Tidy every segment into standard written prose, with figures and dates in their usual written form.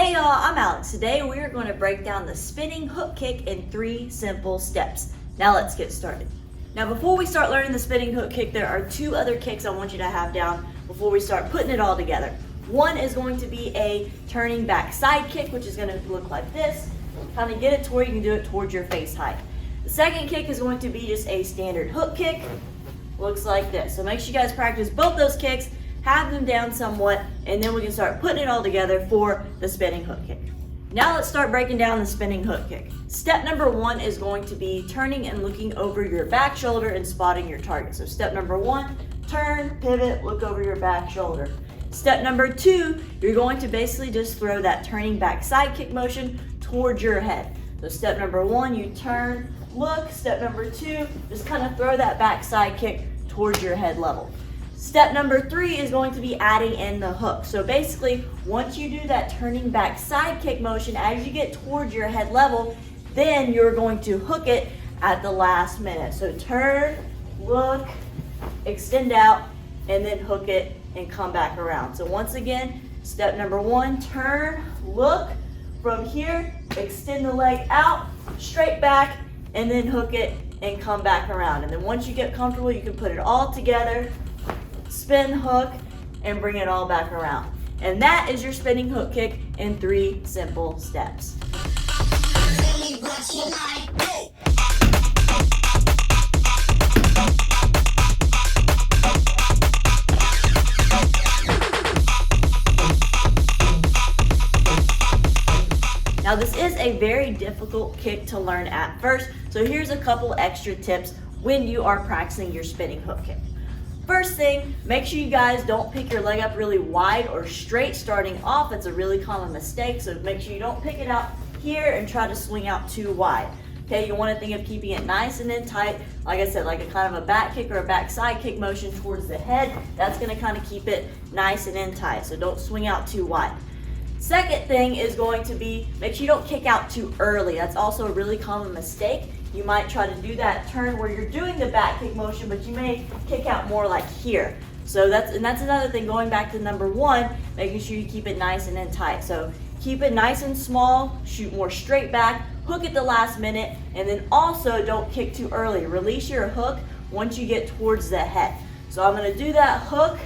Hey y'all, I'm Alex. Today we are going to break down the spinning hook kick in 3 simple steps. Now let's get started. Now before we start learning the spinning hook kick, there are 2 other kicks I want you to have down before we start putting it all together. One is going to be a turning back side kick, which is going to look like this. Kind of get it to where you can do it towards your face height. The second kick is going to be just a standard hook kick. Looks like this. So make sure you guys practice both those kicks, have them down somewhat, and then we can start putting it all together for the spinning hook kick. Now let's start breaking down the spinning hook kick. Step number 1 is going to be turning and looking over your back shoulder and spotting your target. So step number 1, turn, pivot, look over your back shoulder. Step number 2, you're going to basically just throw that turning back side kick motion towards your head. So step number 1, you turn, look. Step number 2, just kind of throw that back side kick towards your head level. Step number 3 is going to be adding in the hook. So basically, once you do that turning back side kick motion, as you get towards your head level, then you're going to hook it at the last minute. So turn, look, extend out, and then hook it and come back around. So once again, step number 1, turn, look. From here, extend the leg out, straight back, and then hook it and come back around. And then once you get comfortable, you can put it all together, spin, hook, and bring it all back around. And that is your spinning hook kick in 3 simple steps. Now this is a very difficult kick to learn at first, so here's a couple extra tips when you are practicing your spinning hook kick. First thing, make sure you guys don't pick your leg up really wide or straight starting off. It's a really common mistake, so make sure you don't pick it out here and try to swing out too wide. Okay, you want to think of keeping it nice and then tight. Like I said, like a kind of a back kick or a back side kick motion towards the head. That's going to kind of keep it nice and in tight, so don't swing out too wide. Second thing is going to be, make sure you don't kick out too early. That's also a really common mistake. You might try to do that turn where you're doing the back kick motion, but you may kick out more like here. So that's another thing, going back to number 1, making sure you keep it nice and in tight. So keep it nice and small, shoot more straight back, hook at the last minute, and then also don't kick too early. Release your hook once you get towards the head. So I'm gonna do that hook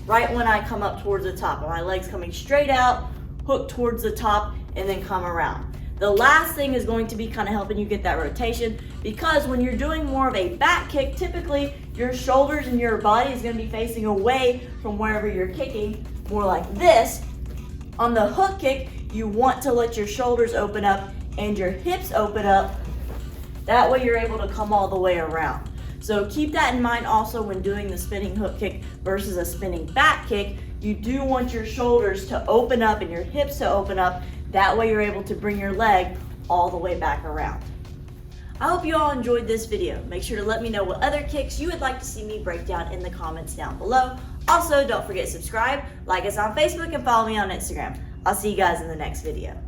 right when I come up towards the top. My leg's coming straight out, hook towards the top, and then come around. The last thing is going to be kind of helping you get that rotation, because when you're doing more of a back kick, typically your shoulders and your body is going to be facing away from wherever you're kicking, more like this. On the hook kick, you want to let your shoulders open up and your hips open up. That way you're able to come all the way around. So keep that in mind also when doing the spinning hook kick versus a spinning back kick. You do want your shoulders to open up and your hips to open up. That way you're able to bring your leg all the way back around. I hope you all enjoyed this video. Make sure to let me know what other kicks you would like to see me break down in the comments down below. Also, don't forget to subscribe, like us on Facebook, and follow me on Instagram. I'll see you guys in the next video.